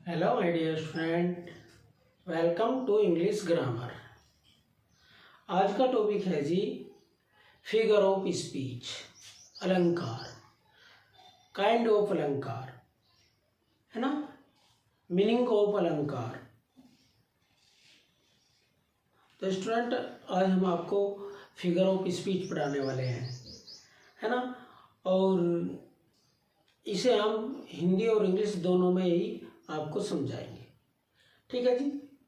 Hello my dear friend, welcome to English grammar. आज का topic है जी फिगर ऑफ स्पीच, अलंकार, काइंड ऑफ अलंकार, है ना, मीनिंग ऑफ अलंकार। तो स्टूडेंट, आज हम आपको फिगर ऑफ स्पीच पढ़ाने वाले हैं, है ना, और इसे हम हिंदी और इंग्लिश दोनों में ही आपको समझाएंगे। ठीक है जी।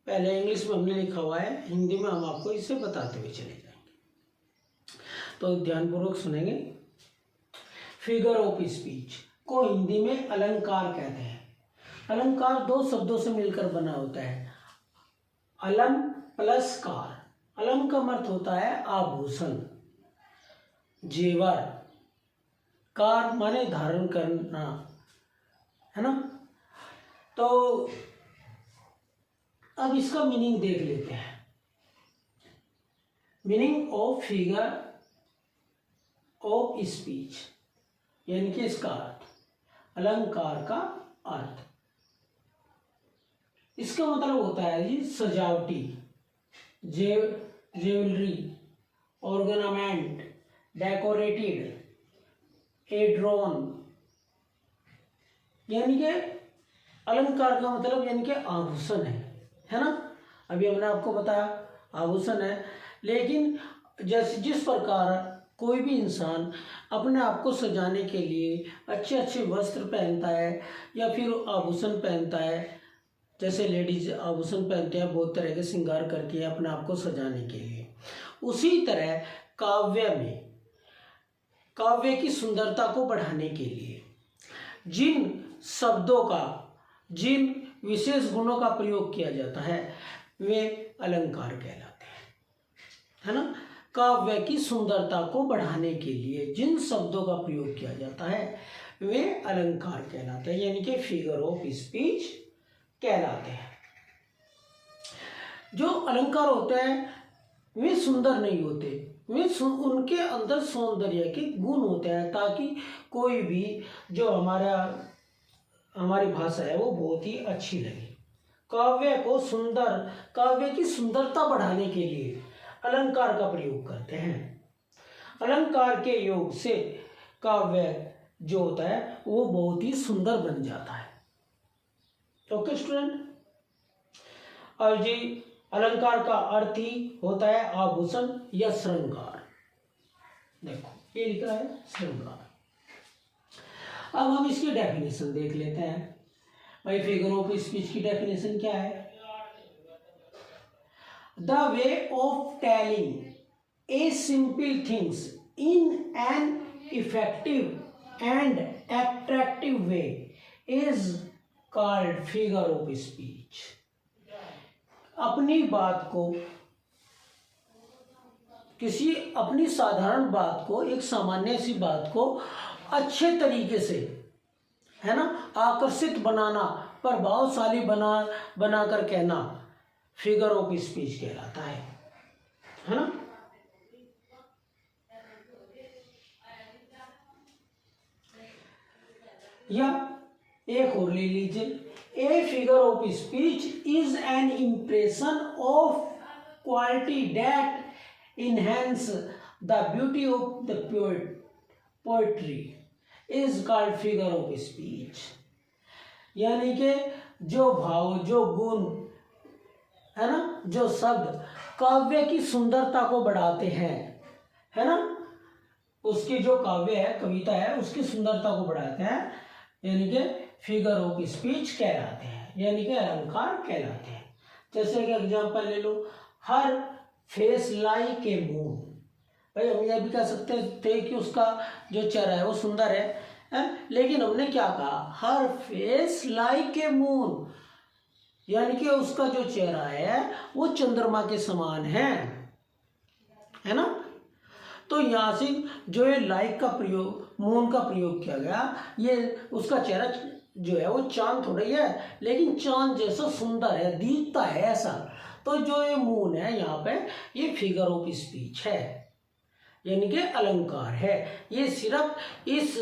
पहले इंग्लिश में हमने लिखा हुआ है, हिंदी में हम आपको इसे बताते हुए चले जाएंगे, तो ध्यानपूर्वक सुनेंगे। फिगर ऑफ स्पीच को हिंदी में अलंकार कहते हैं। अलंकार दो शब्दों से मिलकर बना होता है, अलम प्लस कार। अलम का अर्थ होता है आभूषण, जेवर, कार माने धारण करना, है ना। तो अब इसका मीनिंग देख लेते हैं। Meaning of figure of speech, यानी कि इसका अर्थ, अलंकार का अर्थ। इसका मतलब होता है जी सजावटी, ज्वेलरी, ऑर्गेनामेंट, डेकोरेटेड, एड्रोन, यानी कि अलंकार का मतलब यानी कि आभूषण है ना। अभी हमने आपको बताया आभूषण है, लेकिन जिस प्रकार कोई भी इंसान अपने आप को सजाने के लिए अच्छे अच्छे वस्त्र पहनता है या फिर आभूषण पहनता है, जैसे लेडीज आभूषण पहनते हैं, बहुत तरह के श्रृंगार करती है अपने आप को सजाने के लिए, उसी तरह काव्य की सुंदरता को बढ़ाने के लिए जिन शब्दों का, जिन विशेष गुणों का प्रयोग किया जाता है वे अलंकार कहलाते हैं, है ना। काव्य की सुंदरता को बढ़ाने के लिए जिन शब्दों का प्रयोग किया जाता है वे अलंकार कहलाते हैं, यानी कि फिगर ऑफ स्पीच कहलाते हैं। जो अलंकार होते हैं वे सुंदर नहीं होते, वे उनके अंदर सौंदर्य के गुण होते हैं, ताकि कोई भी जो हमारी भाषा है वो बहुत ही अच्छी लगे। काव्य की सुंदरता बढ़ाने के लिए अलंकार का प्रयोग करते हैं। अलंकार के योग से काव्य जो होता है वो बहुत ही सुंदर बन जाता है। Okay student. और जी अलंकार का अर्थ ही होता है आभूषण या श्रृंगार। देखो ये लिख रहा है श्रृंगार। अब हम इसकी डेफिनेशन देख लेते हैं। भाई फिगर ऑफ स्पीच की डेफिनेशन क्या है? The way of telling a simple things in an effective and attractive way is called figure of speech. अपनी साधारण बात को, एक सामान्य सी बात को अच्छे तरीके से, है ना, आकर्षित बनाना, प्रभावशाली बनाकर कहना फिगर ऑफ स्पीच कहलाता है ना। या एक और ले लीजिए, a figure of speech is an impression of quality that enhance the beauty of the poetry is called figure of speech. यानी कि जो भाव, जो गुण, है ना, जो शब्द काव्य की सुंदरता को बढ़ाते हैं, है ना, उसकी जो काव्य है, कविता है, उसकी सुंदरता को बढ़ाते हैं, यानी कि फिगर ऑफ स्पीच कहलाते हैं, यानी कि अलंकार कहलाते हैं। जैसे कि एग्जांपल ले लो, हर फेस लाइक ए मून। भाई हम यह भी कह सकते थे कि उसका जो चेहरा है वो सुंदर है, लेकिन हमने क्या कहा? हर फेस लाइक ए मून, यानी कि उसका जो चेहरा है वो चंद्रमा के समान है ना। तो यहाँ से जो ये लाइक का प्रयोग, मून का प्रयोग किया गया, ये उसका चेहरा जो है वो चांद थोड़ा ही है, लेकिन चांद जैसा सुंदर है, दिखता है ऐसा। तो जो ये मून है यहाँ पे, ये फिगर ऑफ स्पीच है, यानी कि अलंकार है। ये सिर्फ इस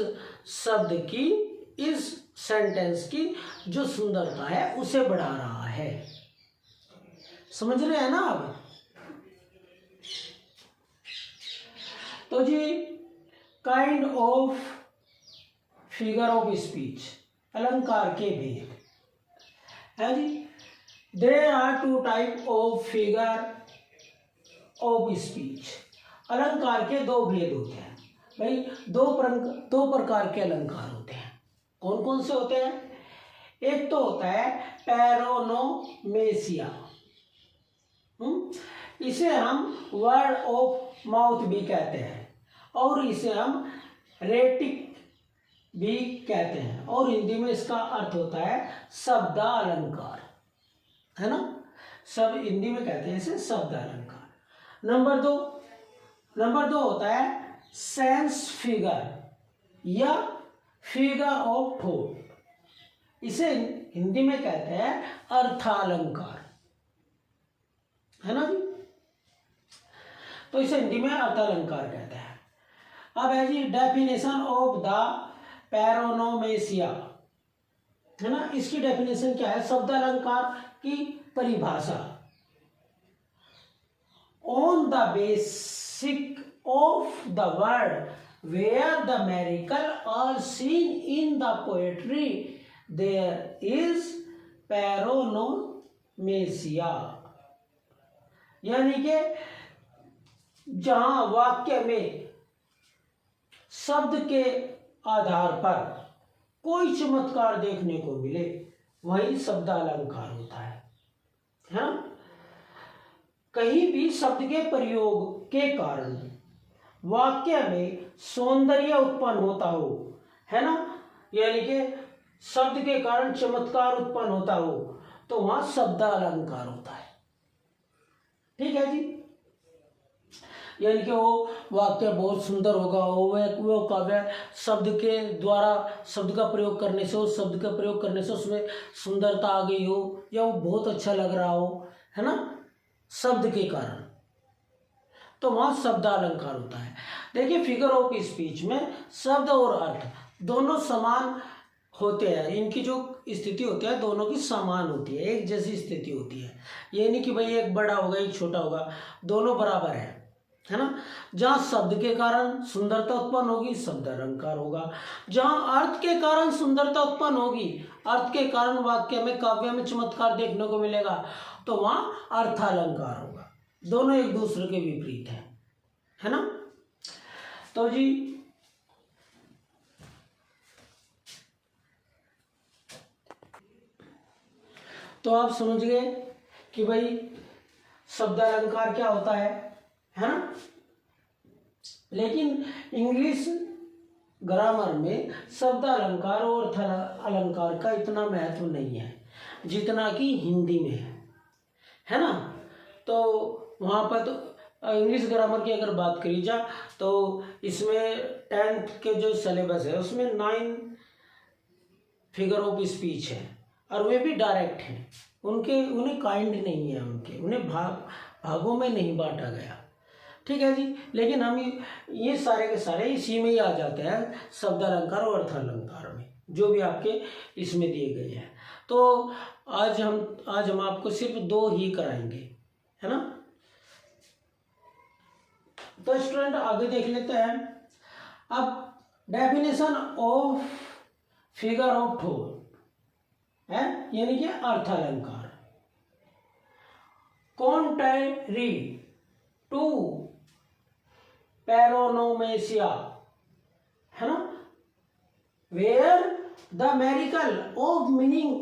सेंटेंस की जो सुंदरता है उसे बढ़ा रहा है। समझ रहे हैं ना आप? तो जी kind of figure of speech, अलंकार के भेद है जी। There are two type of figure of speech. अलंकार के दो भेद होते हैं भाई, दो प्रकार के अलंकार होते हैं। कौन कौन से होते हैं? एक तो होता है पैरोनोमेसिया, इसे हम वर्ड ऑफ माउथ भी कहते हैं, और इसे हम रेटिक भी कहते हैं, और हिंदी में इसका अर्थ होता है शब्दालंकार, है ना। सब हिंदी में कहते हैं इसे शब्दालंकार। नंबर दो होता है सेंस फिगर या फिगर ऑफ थॉट, इसे हिंदी में कहते हैं अर्थालंकार, है ना जी। तो इसे हिंदी में अर्थालंकार कहते हैं। अब है जी डेफिनेशन ऑफ द पैरोनोमेसिया, है ना। इसकी डेफिनेशन क्या है? शब्दालंकार की परिभाषा, on the basic of the word where the miracle are seen in the poetry there is paronomasia. यानी कि जहां वाक्य में शब्द के आधार पर कोई चमत्कार देखने को मिले वही शब्दालंकार होता है, हाँ? कहीं भी शब्द के प्रयोग के कारण वाक्य में सौंदर्य उत्पन्न होता हो, है ना, यानी कि शब्द के कारण चमत्कार उत्पन्न होता हो, तो वहां शब्दालंकार होता है। ठीक है जी। यानी कि वो वाक्य बहुत सुंदर होगा, वो काव्य शब्द के द्वारा शब्द का प्रयोग करने से, उस शब्द का प्रयोग करने से उसमें सुंदरता आ गई हो, या वो बहुत अच्छा लग रहा हो, है ना, शब्द के कारण, तो वहां शब्दालंकार होता है। देखिए फिगर ऑफ स्पीच में शब्द और अर्थ दोनों समान होते हैं, इनकी जो स्थिति होती है दोनों की समान होती है, एक जैसी स्थिति होती है। ये नहीं कि भाई एक बड़ा होगा एक छोटा होगा, दोनों बराबर है ना। जहाँ शब्द के कारण सुंदरता उत्पन्न होगी शब्दालंकार होगा, जहाँ अर्थ के कारण सुंदरता उत्पन्न होगी, अर्थ के कारण वाक्य में काव्य में चमत्कार देखने को मिलेगा, तो वहाँ अर्थालंकार होगा। दोनों एक दूसरे के विपरीत है ना। तो जी तो आप समझ गए कि भाई शब्दालंकार क्या होता है ना। लेकिन इंग्लिश ग्रामर में शब्दालंकार और अलंकार का इतना महत्व नहीं है जितना कि हिंदी में है ना। तो वहाँ पर तो इंग्लिश ग्रामर की अगर बात करी जाए तो इसमें 10th के जो सिलेबस है उसमें 9 फिगर ऑफ स्पीच है, और वे भी डायरेक्ट हैं, उन्हें काइंड नहीं है, उन्हें भागों में नहीं बांटा गया। ठीक है जी। लेकिन हम ये सारे के सारे इसी में ही आ जाते हैं, शब्दालंकार और अर्थालंकार में, जो भी आपके इसमें दिए गए हैं। तो आज हम आपको सिर्फ 2 ही कराएंगे, है ना। तो स्टूडेंट आगे देख लेते हैं। अब definition of figure of thought है, यानी कि अर्थालंकार। कॉन्ट्ररी टू पैरोनोमेसिया, है ना, where the miracle of meaning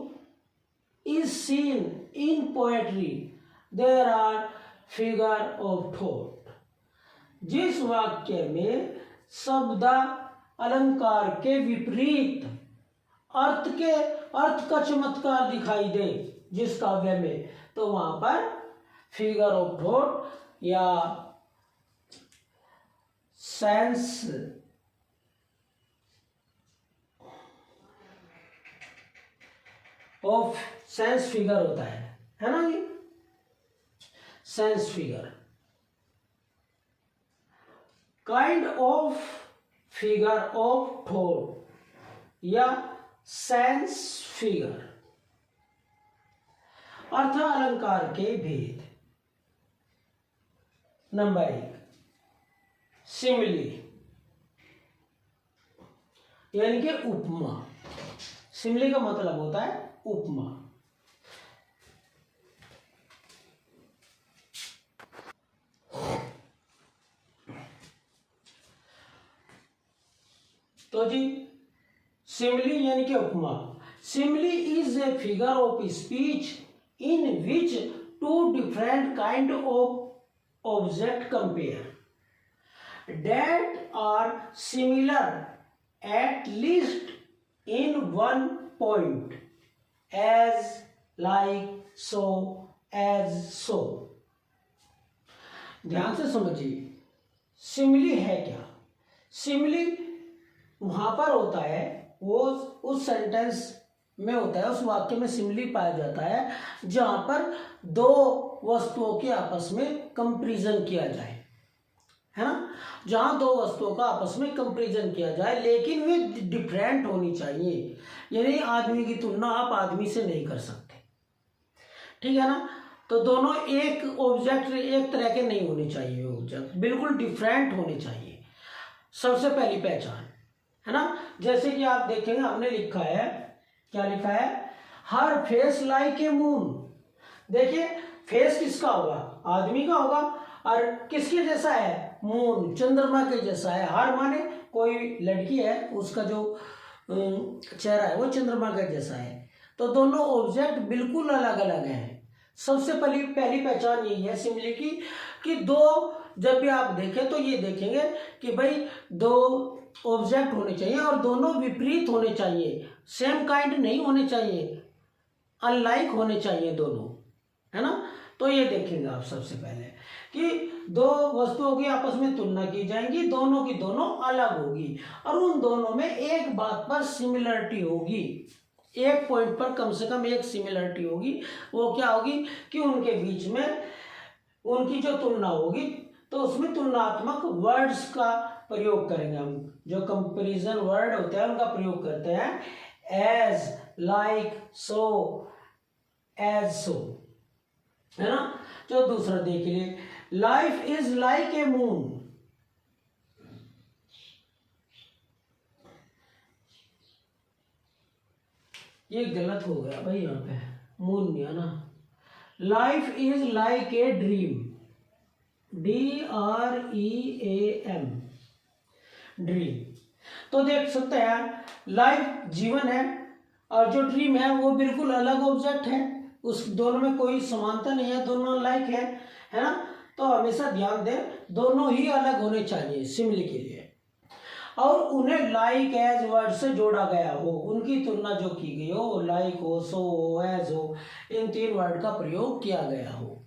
is seen in poetry there are figure of thought. जिस वाक्य में शब्द अलंकार के विपरीत अर्थ का चमत्कार दिखाई दे जिस काव्य में, तो वहां पर फिगर ऑफ थॉट या सेंस फिगर होता है ना ये sense figure. Kind of figure of thought या सेंस फिगर। अर्थ अलंकार के भेद। नंबर 1 सिमिली यानी कि उपमा। सिमिली का मतलब होता है उपमा। तो जी सिमिली यानी कि उपमा। Simile is a figure of speech in which two different kind of object compare that are similar at least in one point, as, like, so, as, so। ध्यान से समझिए सिमिली है क्या। सिमिली वहां पर होता है, वो उस सेंटेंस में होता है, उस वाक्य में सिमिली पाया जाता है जहां पर दो वस्तुओं के आपस में कंपैरिजन किया जाए, है ना। जहां दो वस्तुओं का आपस में कंपैरिजन किया जाए लेकिन वे डिफरेंट होनी चाहिए, यानी आदमी की तुलना आप आदमी से नहीं कर सकते, ठीक है ना। तो दोनों एक ऑब्जेक्ट एक तरह के नहीं होने चाहिए, ऑब्जेक्ट बिल्कुल डिफरेंट होने चाहिए। सबसे पहली पहचान, है ना। जैसे कि आप देखेंगे हमने लिखा है, क्या लिखा है, हर फेस लाइक ए मून। देखिए फेस किसका होगा, आदमी का होगा, और किसके जैसा है, मून, चंद्रमा के जैसा है। हर माने कोई लड़की है, उसका जो चेहरा है वो चंद्रमा के जैसा है। तो दोनों ऑब्जेक्ट बिल्कुल अलग अलग हैं। सबसे पहली पहचान यही है सिमिली की कि दो, जब भी आप देखें तो ये देखेंगे कि भाई दो ऑब्जेक्ट होने चाहिए और दोनों विपरीत होने चाहिए, सेम काइंड नहीं होने चाहिए, अनलाइक होने चाहिए दोनों, है ना। तो ये देखेंगे आप सबसे पहले कि दो वस्तुओं की आपस में तुलना की जाएगी, दोनों की दोनों अलग होगी और उन दोनों में एक बात पर सिमिलरिटी होगी, एक पॉइंट पर कम से कम एक सिमिलरिटी होगी। वो क्या होगी कि उनके बीच में उनकी जो तुलना होगी तो उसमें तुलनात्मक वर्ड्स का प्रयोग करेंगे हम, जो कंपैरिजन वर्ड होते हैं उनका प्रयोग करते हैं, एज, लाइक, सो, एज, सो, है ना। जो दूसरा देखिए, life is like a moon. ये गलत हो गया भाई, यहां पे मून नहीं है ना, life is like a dream, DREAM, dream. तो देख सकते हैं लाइफ जीवन है और जो ड्रीम है वो बिल्कुल अलग ऑब्जेक्ट है, उस दोनों में कोई समानता नहीं है, दोनों लाइक है ना। तो हमेशा ध्यान दें दोनों ही अलग होने चाहिए सिमिली के लिए, और उन्हें लाइक एज वर्ड से जोड़ा गया हो, उनकी तुलना जो की गई हो, लाइक हो, सो हो, एज हो, इन तीन वर्ड का प्रयोग किया गया हो।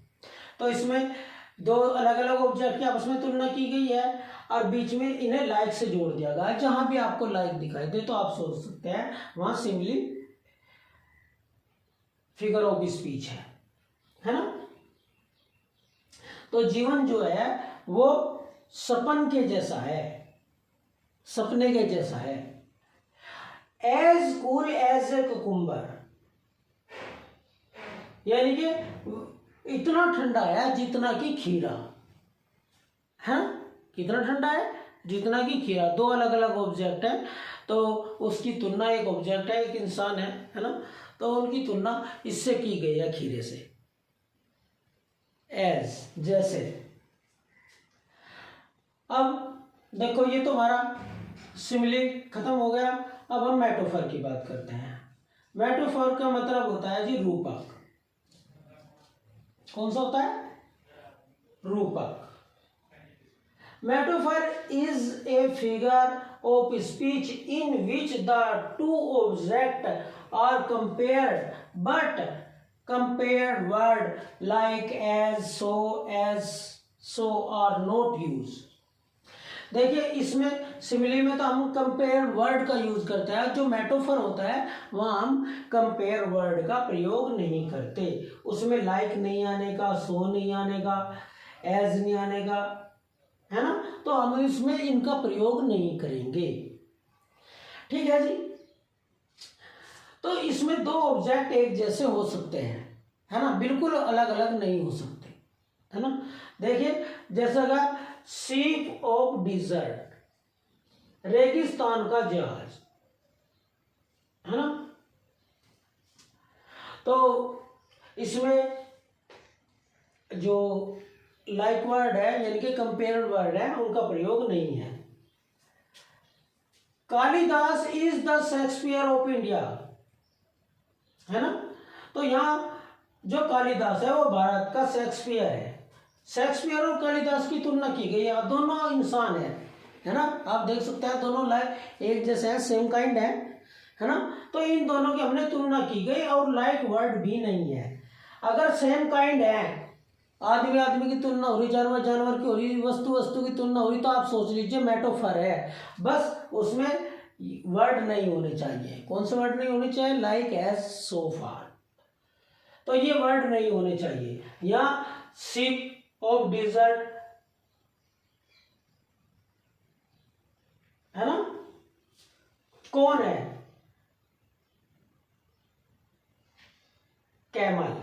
तो इसमें दो अलग अलग ऑब्जेक्ट की आपस में तुलना की गई है और बीच में इन्हें लाइक से जोड़ दिया गया। जहां भी आपको लाइक दिखाई दे तो आप सोच सकते हैं वहां सिमिली फिगर ऑफ स्पीच है ना। तो जीवन जो है वो सपन के जैसा है, सपने के जैसा है। As cool as a cucumber, यानी कि इतना ठंडा है जितना कि खीरा है। कितना ठंडा है, जितना कि खीरा। दो अलग अलग ऑब्जेक्ट है तो उसकी तुलना, एक ऑब्जेक्ट है एक इंसान है ना, तो उनकी तुलना इससे की गई है, खीरे से। एज, जैसे। अब देखो ये तो हमारा सिमिली खत्म हो गया। अब हम मेटाफर की बात करते हैं। मेटाफर का मतलब होता है जी रूपक। कौन सा होता है, रूपक। Metaphor is a figure of speech in which the two object are compared but compared word like, as, so are not used। देखिए इसमें सिमिली में तो हम कंपेयर वर्ड का यूज करते हैं, जो मेटाफर होता है वहाँ हम कंपेयर वर्ड का प्रयोग नहीं करते। उसमें लाइक नहीं आने का, सो नहीं आने का, एज नहीं आने का, है ना। तो हम इसमें इनका प्रयोग नहीं करेंगे, ठीक है जी। तो इसमें दो ऑब्जेक्ट एक जैसे हो सकते हैं, है ना, बिल्कुल अलग अलग नहीं हो सकते, है ना। देखिए जैसा का शिप ऑफ डिजर्ट, रेगिस्तान का जहाज, है ना। तो इसमें जो लाइक वर्ड है यानी कि कंपेयर वर्ड है उनका प्रयोग नहीं है। Kalidas is the Shakespeare of India, है ना। तो यहाँ जो कालिदास है वो भारत का शेक्सपियर है। शेक्सपियर और कालिदास की तुलना की गई है, दोनों इंसान है ना। आप देख सकते हैं दोनों लाइक एक जैसे हैं, सेम काइंड है ना। तो इन दोनों की हमने तुलना की गई और लाइक वर्ड भी नहीं है। अगर सेम काइंड है, आदमी आदमी की तुलना हो रही, जानवर जानवर की हो रही, वस्तु वस्तु की तुलना हो रही, तो आप सोच लीजिए मेटाफर है, बस उसमें वर्ड नहीं होने चाहिए। कौन से वर्ड नहीं होने चाहिए? लाइक एज सो फार, तो ये वर्ड नहीं होने चाहिए। या शिप ऑफ डिजर्ट, है ना, कौन है? कैमल,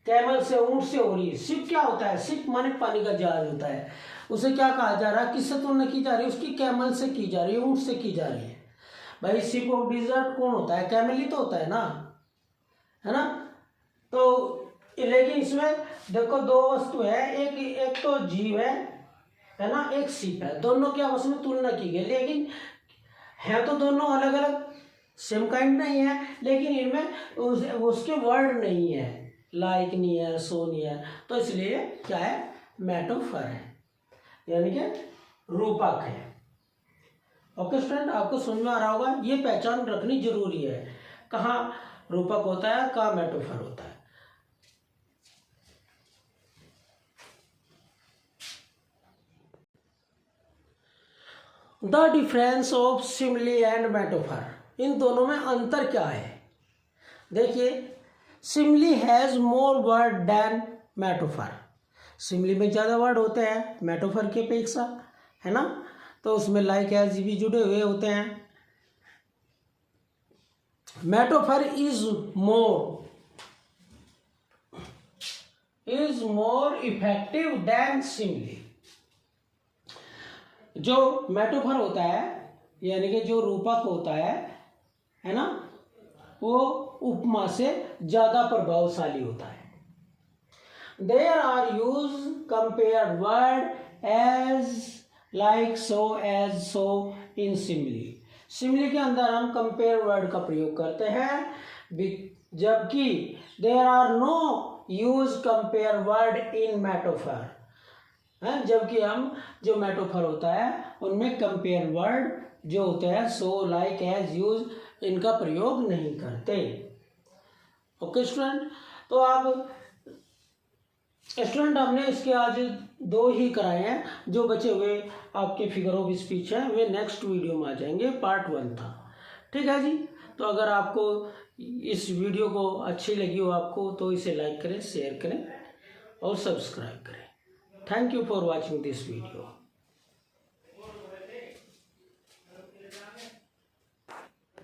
कैमल से ऊंट से हो रही है। शिप क्या होता है? शिप माने पानी का जहाज होता है। उसे क्या कहा जा रहा है, किससे तुलना की जा रही है? उसकी कैमल से की जा रही है, ऊंट से की जा रही है। भाई शिप ऑफ डिजर्ट कौन होता है? कैमल ही तो होता है ना, है ना। तो लेकिन इसमें देखो दो वस्तु है, एक तो जीव है ना, एक शिप है। दोनों की आपस में तुलना की गई, लेकिन है तो दोनों अलग अलग, सेम काइंड नहीं है, लेकिन इनमें उसके वर्ड नहीं है, लाइक नहीं है, सो नहीं है। तो इसलिए क्या है? मेटाफर है, यानी कि रूपक है। ओके स्टूडेंट, आपको समझ में आ रहा होगा। ये पहचान रखनी जरूरी है, कहाँ रूपक होता है, कहाँ मेटाफर होता है। The difference of simile and metaphor, इन दोनों में अंतर क्या है? देखिए simile has more word than metaphor, simile में ज़्यादा वर्ड होते हैं मेटाफर के अपेक्षा, है ना। तो उसमें लाइक एज भी जुड़े हुए होते हैं। Metaphor is more effective than simile. जो मेटाफर होता है यानी कि जो रूपक होता है ना, वो उपमा से ज्यादा प्रभावशाली होता है। There are use compare word as like so as so in simile. Simile के अंदर हम कंपेयर वर्ड का प्रयोग करते हैं, जबकि there are no use compare word in metaphor, है। जबकि हम जो मेटाफर होता है उनमें कंपेयर वर्ड जो होते हैं सो लाइक एज यूज, इनका प्रयोग नहीं करते। ओके स्टूडेंट, तो आप स्टूडेंट हमने इसके आज 2 ही कराए हैं, जो बचे हुए आपके फिगर ऑफ स्पीच हैं वे नेक्स्ट वीडियो में आ जाएंगे, पार्ट 1 था। ठीक है जी। तो अगर आपको इस वीडियो को अच्छी लगी हो आपको, तो इसे लाइक करें, शेयर करें और सब्सक्राइब करें। Thank you for watching this video.